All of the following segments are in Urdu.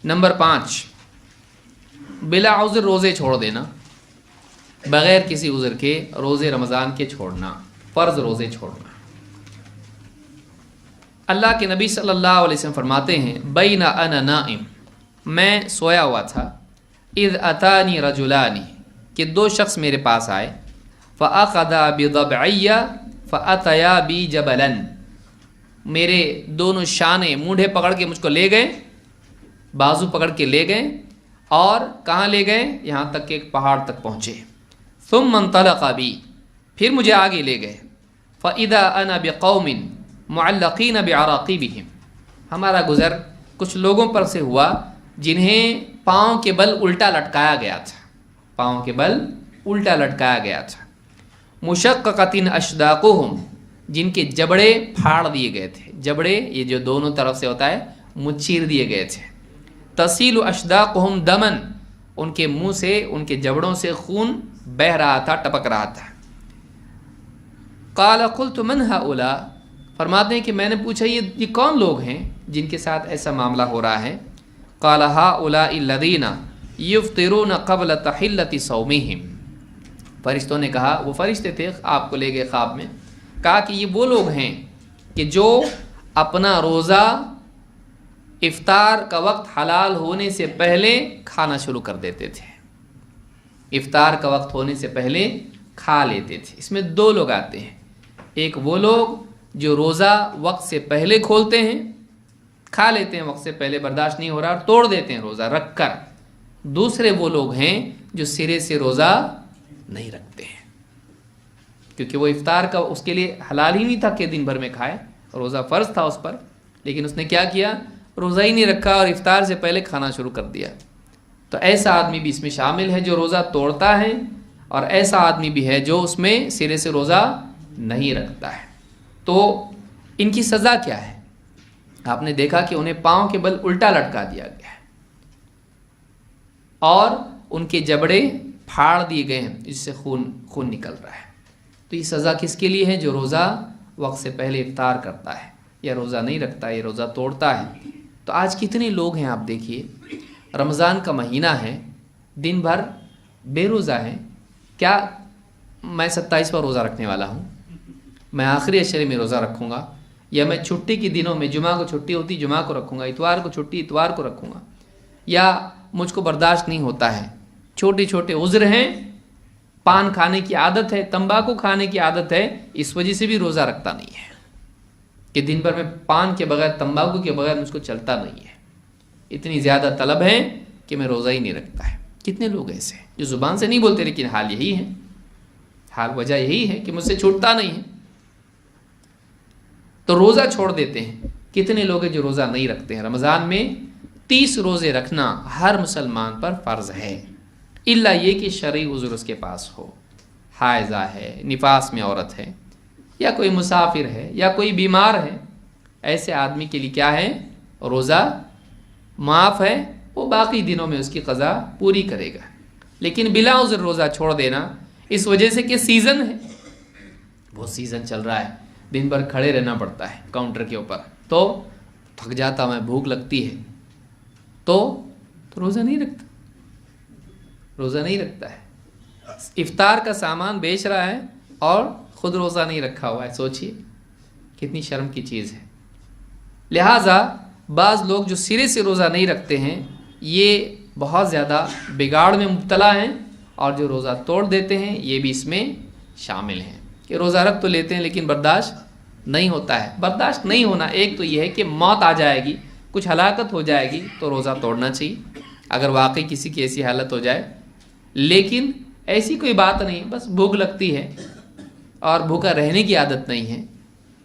نمبر 5، بلا عذر روزے چھوڑ دینا، بغیر کسی عذر کے روزے رمضان کے چھوڑنا، فرض روزے چھوڑنا۔ اللہ کے نبی صلی اللہ علیہ وسلم فرماتے ہیں بین انا نائم، میں سویا ہوا تھا، اذ اتانی رجلانی، کہ دو شخص میرے پاس آئے، فاخذا بضبعی فاتیا بی جبلا، میرے دونوں شانے مونڈھے پکڑ کے مجھ کو لے گئے، بازو پکڑ کے لے گئے، اور کہاں لے گئے؟ یہاں تک کہ ایک پہاڑ تک پہنچے، ثم انطلقا بی، پھر مجھے آگے لے گئے، فاذا انا بقوم معلقین بعراقیبہم، ہمارا گزر کچھ لوگوں پر سے ہوا جنہیں پاؤں کے بل الٹا لٹکایا گیا تھا، پاؤں کے بل الٹا لٹکایا گیا تھا، مشققۃ اشداقہم، جن کے جبڑے پھاڑ دیے گئے تھے، جبڑے یہ جو دونوں طرف سے ہوتا ہے منہ چیر دیے گئے تھے، تسیل اشداقہم دمن، ان کے منہ سے، ان کے جبڑوں سے خون بہہ رہا تھا، ٹپک رہا تھا۔ قال قلت من هؤلاء، فرماتے ہیں کہ میں نے پوچھا یہ کون لوگ ہیں جن کے ساتھ ایسا معاملہ ہو رہا ہے؟ قال هؤلاء الذين يفطرون قبل تحلة صومهم، فرشتوں نے کہا، وہ فرشتے تھے، آپ کو لے گئے خواب میں، کہا کہ یہ وہ لوگ ہیں کہ جو اپنا روزہ افطار کا وقت حلال ہونے سے پہلے کھانا شروع کر دیتے تھے، افطار کا وقت ہونے سے پہلے کھا لیتے تھے۔ اس میں دو لوگ آتے ہیں، ایک وہ لوگ جو روزہ وقت سے پہلے کھولتے ہیں، کھا لیتے ہیں وقت سے پہلے، برداشت نہیں ہو رہا اور توڑ دیتے ہیں روزہ رکھ کر، دوسرے وہ لوگ ہیں جو سرے سے روزہ نہیں رکھتے ہیں، کیونکہ وہ افطار کا اس کے لیے حلال ہی نہیں تھا کہ دن بھر میں کھائے، روزہ فرض تھا اس پر، لیکن اس نے کیا کیا؟ روزہ ہی نہیں رکھا اور افطار سے پہلے کھانا شروع کر دیا۔ تو ایسا آدمی بھی اس میں شامل ہے جو روزہ توڑتا ہے، اور ایسا آدمی بھی ہے جو اس میں سرے سے روزہ نہیں رکھتا ہے۔ تو ان کی سزا کیا ہے؟ آپ نے دیکھا کہ انہیں پاؤں کے بل الٹا لٹکا دیا گیا ہے اور ان کے جبڑے پھاڑ دیے گئے ہیں، جس سے خون نکل رہا ہے۔ تو یہ سزا کس کے لیے ہے؟ جو روزہ وقت سے پہلے افطار کرتا ہے یا روزہ نہیں رکھتا ہے یا روزہ توڑتا ہے۔ تو آج کتنے لوگ ہیں، آپ دیکھیے، رمضان کا مہینہ ہے، دن بھر بے روزہ ہیں، کیا میں 27 پر روزہ رکھنے والا ہوں، میں آخری عشرے میں روزہ رکھوں گا، یا میں چھٹی کے دنوں میں، جمعہ کو چھٹی ہوتی جمعہ کو رکھوں گا، اتوار کو چھٹی اتوار کو رکھوں گا، یا مجھ کو برداشت نہیں ہوتا ہے، چھوٹے چھوٹے عذر ہیں، پان کھانے کی عادت ہے، تمباکو کھانے کی عادت ہے، اس وجہ سے بھی روزہ رکھتا نہیں ہے کہ دن بھر میں پان کے بغیر، تمباکو کے بغیر مجھ کو چلتا نہیں ہے، اتنی زیادہ طلب ہے کہ میں روزہ ہی نہیں رکھتا ہے۔ کتنے لوگ ایسے ہیں جو زبان سے نہیں بولتے لیکن حال یہی ہے، حال وجہ یہی ہے کہ مجھ سے چھوٹتا نہیں ہے، تو روزہ چھوڑ دیتے ہیں۔ کتنے لوگ ہیں جو روزہ نہیں رکھتے ہیں؟ رمضان میں 30 روزے رکھنا ہر مسلمان پر فرض ہے، الا یہ کہ شرعی عذر اس کے پاس ہو، حائضہ ہے، نفاس میں عورت ہے، یا کوئی مسافر ہے، یا کوئی بیمار ہے، ایسے آدمی کے لیے کیا ہے؟ روزہ معاف ہے، وہ باقی دنوں میں اس کی قضا پوری کرے گا۔ لیکن بلا عذر روزہ چھوڑ دینا اس وجہ سے کہ سیزن ہے، وہ سیزن چل رہا ہے، دن بھر کھڑے رہنا پڑتا ہے کاؤنٹر کے اوپر، تو تھک جاتا میں، بھوک لگتی ہے، تو روزہ نہیں رکھتا، روزہ نہیں رکھتا ہے، افطار کا سامان بیچ رہا ہے اور خود روزہ نہیں رکھا ہوا ہے۔ سوچئے کتنی شرم کی چیز ہے۔ لہٰذا بعض لوگ جو سرے سے روزہ نہیں رکھتے ہیں یہ بہت زیادہ بگاڑ میں مبتلا ہیں، اور جو روزہ توڑ دیتے ہیں یہ بھی اس میں شامل ہیں کہ روزہ رکھ تو لیتے ہیں لیکن برداشت نہیں ہوتا ہے۔ برداشت نہیں ہونا ایک تو یہ ہے کہ موت آ جائے گی، کچھ ہلاکت ہو جائے گی تو روزہ توڑنا چاہیے اگر واقعی کسی کی ایسی حالت ہو جائے، لیکن ایسی کوئی بات نہیں، بس بھوک لگتی ہے اور بھوکا رہنے کی عادت نہیں ہے،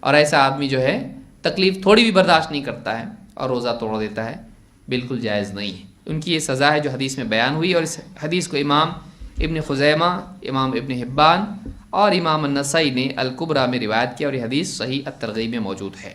اور ایسا آدمی جو ہے تکلیف تھوڑی بھی برداشت نہیں کرتا ہے اور روزہ توڑ دیتا ہے، بالکل جائز نہیں ہے۔ ان کی یہ سزا ہے جو حدیث میں بیان ہوئی، اور اس حدیث کو امام ابن خزیمہ، امام ابن حبان اور امام النسائی نے الکبریٰ میں روایت کیا، اور یہ حدیث صحیح الترغیب میں موجود ہے۔